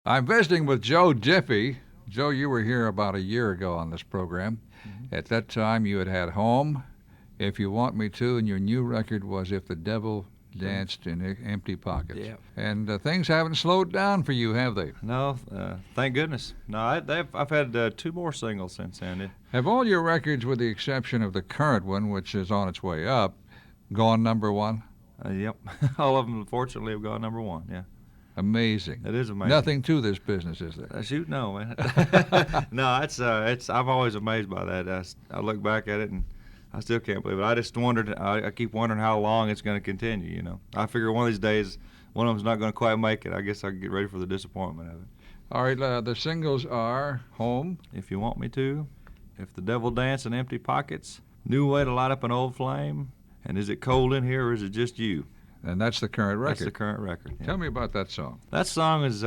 I'm visiting with Joe Diffie. Joe, you were here about a year ago on this program. At that time, you had had Home, If You Want Me To, and your new record was If the Devil Danced in Empty Pockets. Yeah. And things haven't slowed down for you, have they? No, thank goodness. No, I've had two more singles since then. Have all your records, with the exception of the current one, which is on its way up, gone number one? Yep. All of them, unfortunately, have gone number one, yeah. Amazing. It is amazing. Nothing to this business, is there? Shoot, no, man. No, it's. I'm always amazed by that. I look back at it and I still can't believe it. I just wondered. I keep wondering how long it's going to continue. You know, I figure one of these days, one of them's not going to quite make it. I guess I can get ready for the disappointment of it. All right, the singles are Home, If You Want Me To, If the Devil Dance in Empty Pockets, New Way to Light Up an Old Flame, and Is It Cold in Here or Is It Just You? and that's the current record. That's the current record. Yeah. Tell me about that song. That song is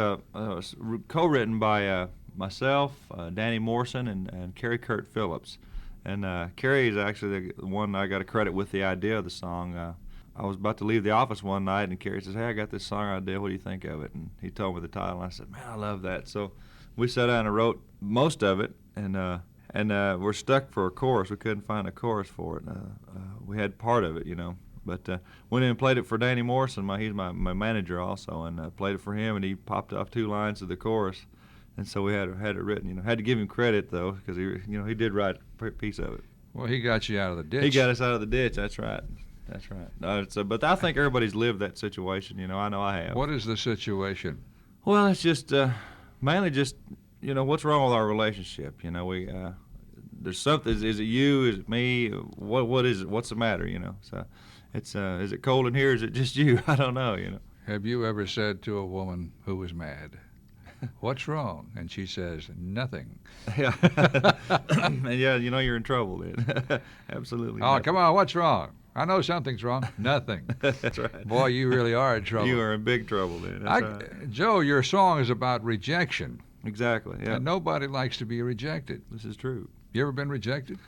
co-written by myself, Danny Morrison, and Carrie Kurt Phillips. And Carrie is actually the one I got a credit with the idea of the song. I was about to leave the office one night, and Carrie says, "Hey, I got this song idea. What do you think of it?" And he told me the title, and I said, "Man, I love that." So we sat down and wrote most of it, and we're stuck for a chorus. We couldn't find a chorus for it. We had part of it, you know. But went in and played it for Danny Morrison. He's my manager also, and played it for him, and he popped off two lines of the chorus, and so we had it written. You know, had to give him credit though, because he did write a piece of it. Well, he got you out of the ditch. He got us out of the ditch. That's right. That's right. No, but I think everybody's lived that situation. You know, I know I have. What is the situation? Well, it's just mainly just what's wrong with our relationship. You know, we there's something. Is it you? Is it me? What is it? What's the matter? You know. So. It's is it cold in here? Is it just you? I don't know. You know. Have you ever said to a woman who was mad, "What's wrong?" and she says, "Nothing"? Yeah. And yeah, you're in trouble then. Absolutely. Oh, nothing. come on, what's wrong? I know something's wrong. Nothing. That's right. Boy, you really are in trouble. You are in big trouble then. That's right. Joe, your song is about rejection. Exactly. Yeah. And nobody likes to be rejected. This is true. You ever been rejected?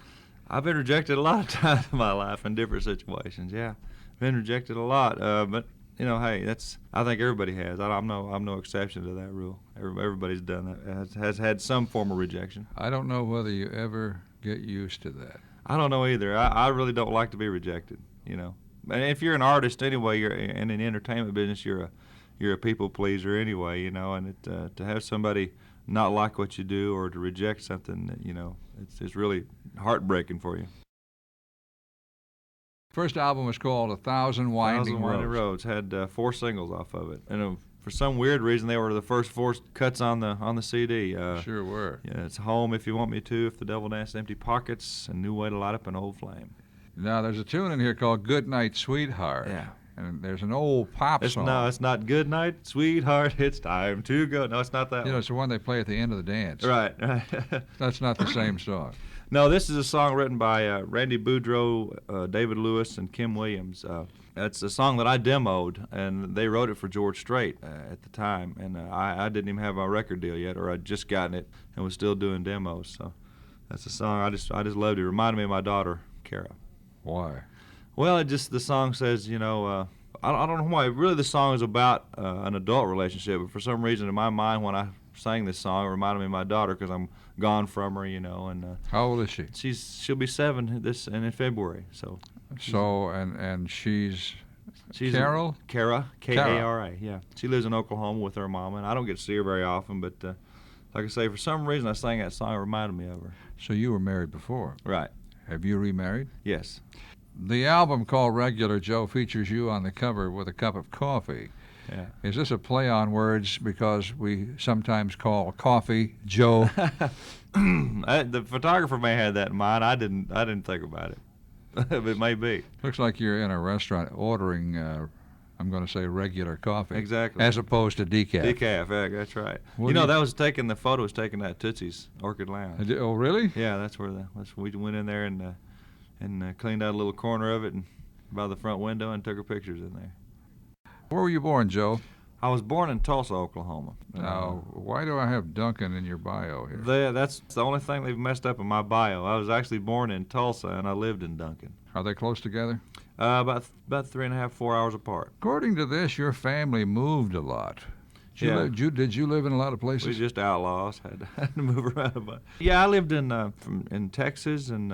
I've been rejected a lot of times in my life in different situations. Yeah, been rejected a lot. But hey, I think everybody has. I'm no exception to that rule. Everybody's done that. Has had some form of rejection. I don't know whether you ever get used to that. I don't know either. I really don't like to be rejected. You know, and if you're an artist anyway, you're in an entertainment business. You're a people pleaser anyway. You know, and to have somebody not like what you do or to reject something, it's really heartbreaking for you. First album was called A Thousand Winding Roads. Had 4 singles off of it, and for some weird reason they were the first 4 cuts on the CD. Sure were. Yeah, it's Home, If You Want Me To, If the Devil Danced in Empty Pockets, and New Way to Light Up an Old Flame. Now there's a tune in here called Good Night, Sweetheart. Yeah. And there's an old pop song. No, it's not Good Night, Sweetheart, It's Time to Go. No, it's not that one. It's the one they play at the end of the dance. Right. That's not the same song. No, this is a song written by Randy Boudreau, David Lewis, and Kim Williams. It's a song that I demoed, and they wrote it for George Strait at the time. And I didn't even have my record deal yet, or I'd just gotten it and was still doing demos. So that's a song I just loved. It reminded me of my daughter, Kara. Why? Well, the song says, I don't know why. Really, the song is about an adult relationship, but for some reason in my mind when I sang this song, it reminded me of my daughter because I'm gone from her, And how old is she? She'll be 7 in February. So and she's Carol? Kara, Kara. K-A-R-A. Yeah, she lives in Oklahoma with her mama, and I don't get to see her very often. But like I say, for some reason I sang that song. It reminded me of her. So you were married before, right? Have you remarried? Yes. The album called Regular Joe features you on the cover with a cup of coffee. Yeah. Is this a play on words because we sometimes call coffee Joe? The photographer may have that in mind. I didn't think about it. But it may be. Looks like you're in a restaurant ordering, I'm going to say regular coffee. Exactly. As opposed to decaf. Decaf, yeah, that's right. The photo was taken at Tootsie's Orchid Lounge. Oh, really? Yeah, that's where we went in there and cleaned out a little corner of it and by the front window and took her pictures in there. Where were you born, Joe? I was born in Tulsa, Oklahoma. Now, why do I have Duncan in your bio here? That's the only thing they've messed up in my bio. I was actually born in Tulsa, and I lived in Duncan. Are they close together? About 3.5, 4 hours apart. According to this, your family moved a lot. Did you live in a lot of We places? was just outlaws. Had to move around a bunch. Yeah, I lived in Texas and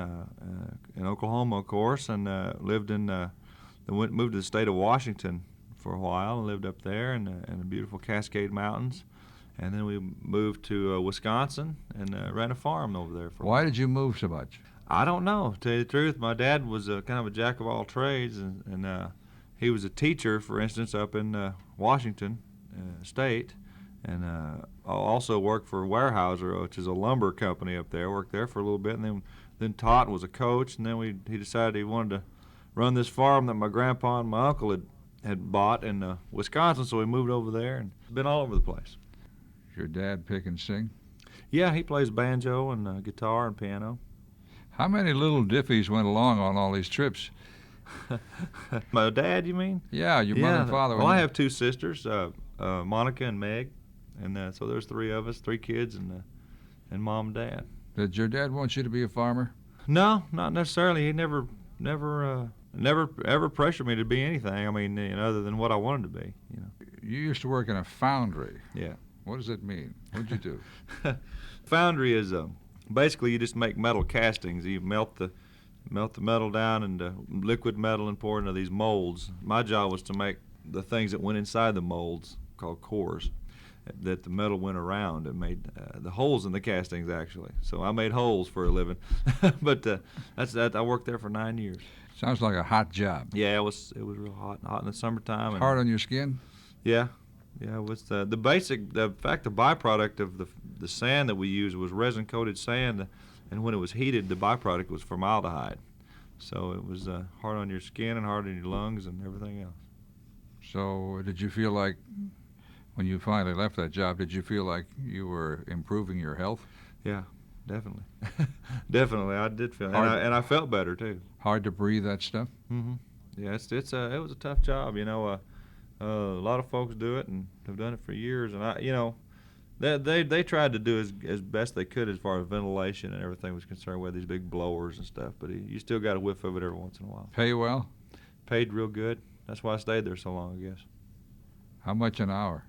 in Oklahoma, of course, and lived moved to the state of Washington for a while and lived up there in the beautiful Cascade Mountains. And then we moved to Wisconsin and ran a farm over there. Why did you move so much? I don't know. To tell you the truth, my dad was kind of a jack of all trades, and he was a teacher, for instance, up in Washington State, and also worked for Weyerhaeuser, which is a lumber company up there. Worked there for a little bit, and then taught and was a coach. And then he decided he wanted to run this farm that my grandpa and my uncle had bought in Wisconsin, so we moved over there and been all over the place. Your dad pick and sing? Yeah, he plays banjo and guitar and piano. How many little Diffies went along on all these trips? My dad, you mean? Yeah, your mother and father. Well, I have two sisters, Monica and Meg, and so there's three of us, three kids, and mom and dad. Did your dad want you to be a farmer? No, not necessarily. He never ever pressured me to be anything. I mean, other than what I wanted to be. You used to work in a foundry. Yeah. What does it mean? What'd you do? Foundry is basically you just make metal castings. You melt the metal down into liquid metal and pour it into these molds. My job was to make the things that went inside the molds, called cores, that the metal went around and made the holes in the castings, actually. So I made holes for a living. But that's that. I worked there for 9 years. Sounds like a hot job. Yeah, it was real hot in the summertime. And hard on your skin? Yeah. Yeah, it was the byproduct of the sand that we used was resin-coated sand, and when it was heated, the byproduct was formaldehyde. So it was hard on your skin and hard on your lungs and everything else. So did you feel like, when you finally left that job, did you feel like you were improving your health? Yeah, definitely. Definitely, I did feel, and I felt better too. Hard to breathe that stuff? Mm-hmm. Yeah, it was a tough job, a lot of folks do it and have done it for years, and they tried to do as best they could as far as ventilation and everything was concerned with these big blowers and stuff. But you still got a whiff of it every once in a while. Pay well? Paid real good. That's why I stayed there so long, I guess. How much an hour?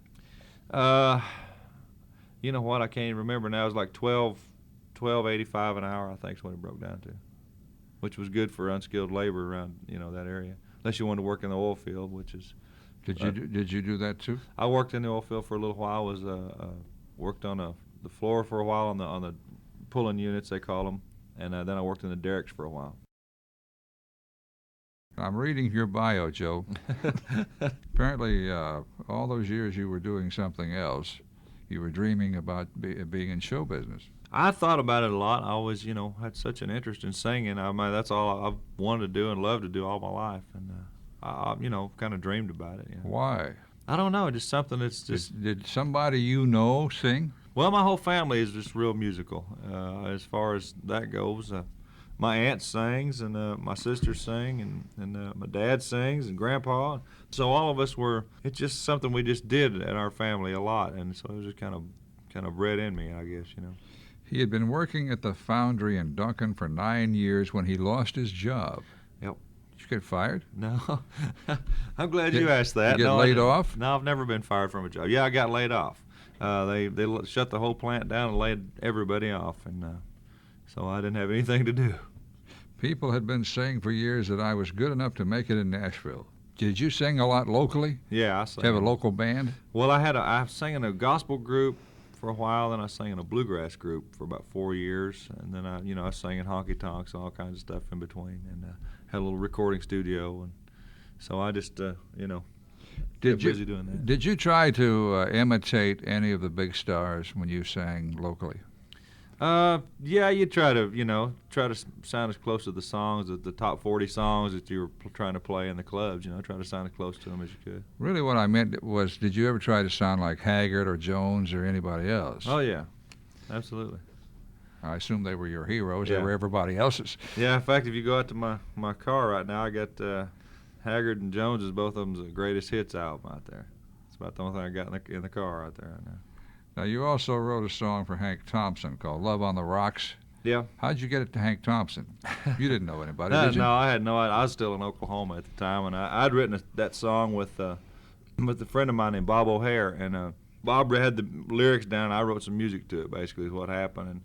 You know what? I can't even remember now. It was like $12.85 an hour, I think, is what it broke down to, which was good for unskilled labor around that area, unless you wanted to work in the oil field, which is. Did you do that too? I worked in the oil field for a little while. Worked on the floor for a while on the pulling units, they call them, and then I worked in the derricks for a while. I'm reading your bio, Joe. Apparently, all those years you were doing something else. You were dreaming about being in show business. I thought about it a lot. I always, had such an interest in singing. I mean, that's all I've wanted to do and loved to do all my life, and I kind of dreamed about it. Why? I don't know. Just something that's just. Did somebody sing? Well, my whole family is just real musical. As far as that goes, my aunt sings, and my sister sing, and my dad sings, and Grandpa. So all of us were. It's just something we just did in our family a lot, and so it was just kind of bred in me, I guess. He had been working at the foundry in Duncan for 9 years when he lost his job. Yep. Did you get fired? No. I'm glad you asked that. You get laid off? No, I've never been fired from a job. Yeah, I got laid off. They shut the whole plant down and laid everybody off, and so I didn't have anything to do. People had been saying for years that I was good enough to make it in Nashville. Did you sing a lot locally? Yeah, I sang. Have a local band? Well, I sang in a gospel group for a while, then I sang in a bluegrass group for about 4 years, and then I sang in honky tonks and all kinds of stuff in between, and had a little recording studio, and so I just kept busy doing that. Did you try to imitate any of the big stars when you sang locally? Yeah, you try to sound as close to the songs, the top 40 songs that you were trying to play in the clubs. Try to sound as close to them as you could. Really, what I meant was, did you ever try to sound like Haggard or Jones or anybody else? Oh yeah, absolutely. I assume they were your heroes. Yeah. They were everybody else's. Yeah, in fact, if you go out to my car right now, I got Haggard and Jones's, both of them's greatest hits album out there. It's about the only thing I got in the car out there right now. Now, you also wrote a song for Hank Thompson called Love on the Rocks. Yeah. How'd you get it to Hank Thompson? You didn't know anybody, No, did you? no, I had no idea. I was still in Oklahoma at the time, and I'd written that song with a friend of mine named Bob O'Hare, and Bob had the lyrics down. And I wrote some music to it. Basically, is what happened,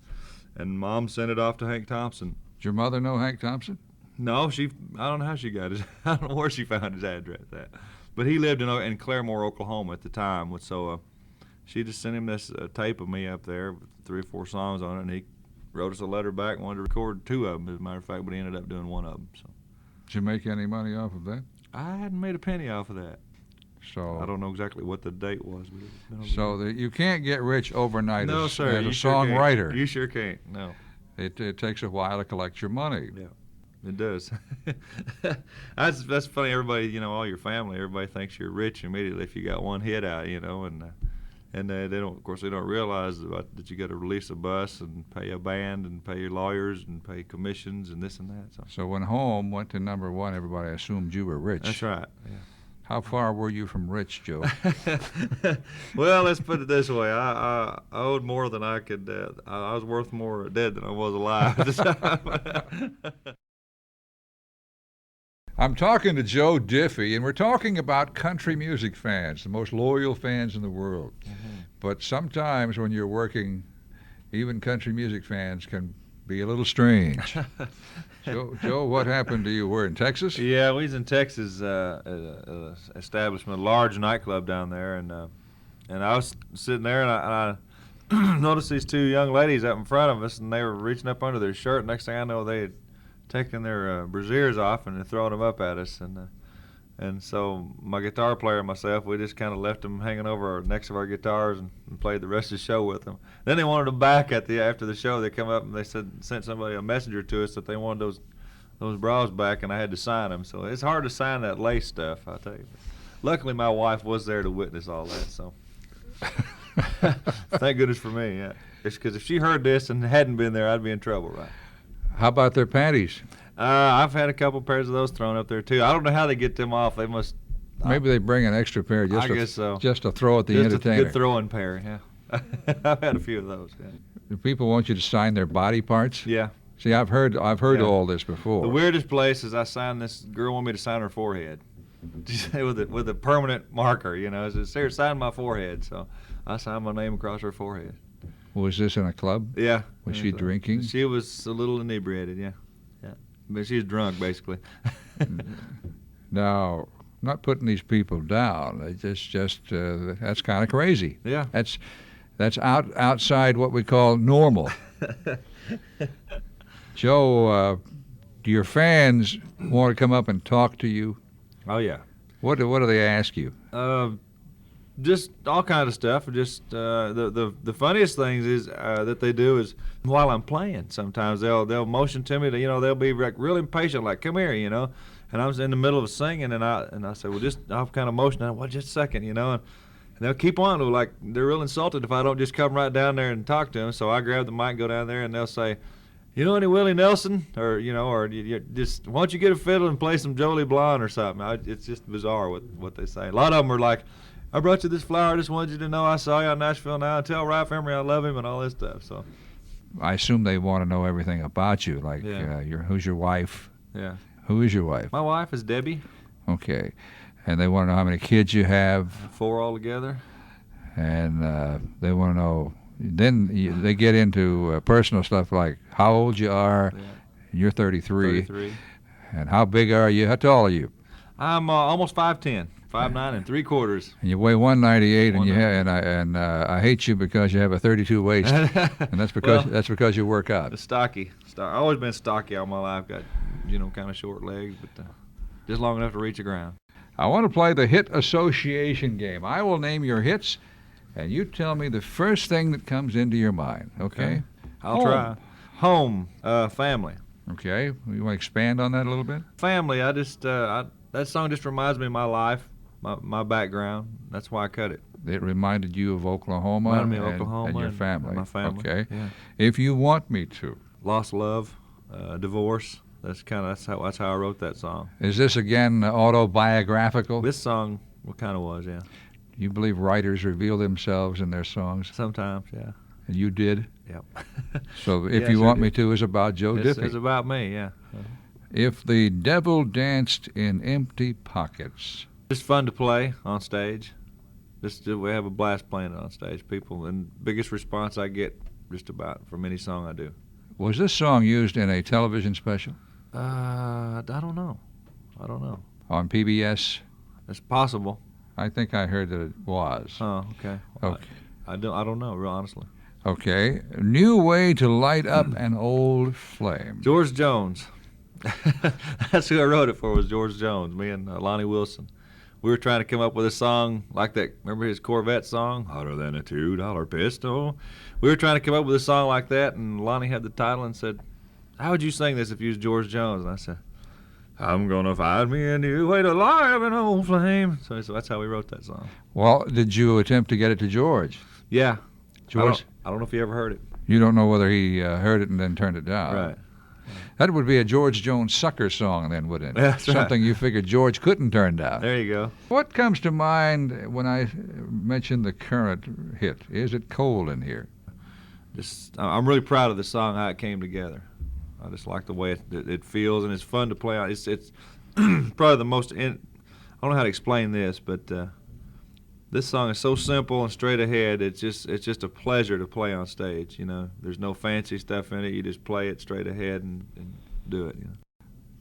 and Mom sent it off to Hank Thompson. Did your mother know Hank Thompson? No, I don't know how she got his. I don't know where she found his address at, but he lived in Claremore, Oklahoma at the time. So she just sent him this tape of me up there with 3 or 4 songs on it, and he wrote us a letter back and wanted to record 2 of them, as a matter of fact, but he ended up doing 1 of them. So. Did you make any money off of that? I hadn't made a penny off of that. So I don't know exactly what the date was. But so you can't get rich overnight no, as, sir, as a you sure songwriter. Can't. You sure can't. No. It takes a while to collect your money. Yeah. It does. That's funny. Everybody, all your family, everybody thinks you're rich immediately if you got 1 hit out, and they don't. Of course, they don't realize that you got to release a bus and pay a band and pay your lawyers and pay commissions and this and that. So when Home went to #1, everybody assumed you were rich. That's right. Yeah. How far were you from rich, Joe? Well, let's put it this way. I owed more than I could. I was worth more dead than I was alive at the time. I'm talking to Joe Diffie, and we're talking about country music fans, the most loyal fans in the world. Mm-hmm. But sometimes when you're working, even country music fans can be a little strange. Joe, what happened to you? We're in Texas? Yeah, we was in Texas, establishment, a large nightclub down there, and I was sitting there, and I noticed these 2 young ladies up in front of us, and they were reaching up under their shirt. Next thing I know, they had taking their brassieres off and throwing them up at us, and so my guitar player and myself, we just kind of left them hanging over necks of our guitars and played the rest of the show with them. Then they wanted them back after the show. They come up and they sent somebody a messenger to us that they wanted those bras back, and I had to sign them. So it's hard to sign that lace stuff, I tell you. Luckily, my wife was there to witness all that, so thank goodness for me. Yeah, it's because if she heard this and hadn't been there, I'd be in trouble, right? How about their panties? I've had a couple pairs of those thrown up there too. I don't know how they get them off. They must. Maybe they bring an extra pair just to throw at the entertainer. A good throwing pair, yeah. I've had a few of those. Yeah. Do people want you to sign their body parts? Yeah. See, I've heard all this before. The weirdest place is I signed this girl wanted me to sign her forehead, with a permanent marker. It says, "Here, sign my forehead." So I signed my name across her forehead. Was this in a club? Yeah. Was she drinking? She was a little inebriated, yeah. But she was drunk, basically. Now, not putting these people down. It's just that's kind of crazy. Yeah. That's outside what we call normal. Joe, do your fans want to come up and talk to you? Oh yeah. What do they ask you? Just all kind of stuff. Just the funniest things is that they do is while I'm playing. Sometimes they'll motion to me to they'll be like real impatient, like come here, and I was in the middle of singing and I say, well, just I'll kind of motion. Well, just a second, and they'll keep on. Like they're real insulted if I don't just come right down there and talk to them. So I grab the mic, and go down there, and they'll say, you know any Willie Nelson, or you just why don't you get a fiddle and play some Jolie Blonde or something. It's just bizarre what they say. A lot of them are like, I brought you this flower. I just wanted you to know I saw you on Nashville Now. Tell Ralph Emery I love him and all this stuff. So, I assume they want to know everything about you. Like, who's your wife? Yeah. Who is your wife? My wife is Debbie. Okay, and they want to know how many kids you have. 4 altogether. And they want to know. Then they get into personal stuff like how old you are. Yeah. You're 33. 33. And how big are you? How tall are you? I'm almost 5'10". 5'9" '3/4. And you weigh 198, and I hate you because you have a 32 waist, and that's because you work out. It's stocky. I've always been stocky all my life. Got kind of short legs, but just long enough to reach the ground. I want to play the hit association game. I will name your hits, and you tell me the first thing that comes into your mind. Okay? I'll try. Home, family. Okay. You want to expand on that a little bit? Family. I just that song just reminds me of my life. My background. That's why I cut it. It reminded you of Oklahoma, reminded me of Oklahoma and your family. And my family. Okay. Yeah. If you want me to. Lost love, divorce. That's how I wrote that song. Is this again autobiographical? This song kind of was, yeah. You believe writers reveal themselves in their songs? Sometimes, yeah. And you did? Yep. So If You Want Me To is about Joe Diffie. It's about me, yeah. If the Devil Danced in Empty Pockets. Just fun to play on stage. we have a blast playing it on stage. People, and biggest response I get just about from any song I do. Was this song used in a television special I don't know. on PBS? It's possible. I think I heard that it was. Oh, okay. Okay. I don't know, real honestly. Okay. New way to light up an old flame. George Jones. That's who I wrote it for, was George Jones, me and Lonnie Wilson. We were trying to come up with a song like that. Remember his Corvette song, Hotter Than a $2 Pistol? We were trying to come up with a song like that, and Lonnie had the title and said, how would you sing this if you was George Jones? And I said, I'm going to find me a new way to light up an old flame. So that's how we wrote that song. Well, did you attempt to get it to George? Yeah. George? I don't know if he ever heard it. You don't know whether he heard it and then turned it down. Right. That would be a George Jones sucker song then, wouldn't it? That's right. Something you figured George couldn't turn down. There you go. What comes to mind when I mention the current hit? Is it cold in here? I'm really proud of the song, how it came together. I just like the way it feels, and it's fun to play on. It's probably the most. I don't know how to explain this, but this song is so simple and straight ahead. It's just a pleasure to play on stage. You know, there's no fancy stuff in it. You just play it straight ahead and do it. You know.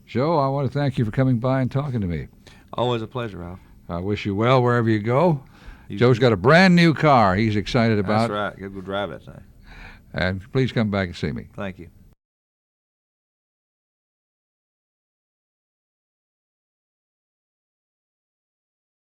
Joe, I want to thank you for coming by and talking to me. Always a pleasure, Ralph. I wish you well wherever you go. Joe's got a brand new car he's excited about. That's right. Go drive that thing. And please come back and see me. Thank you.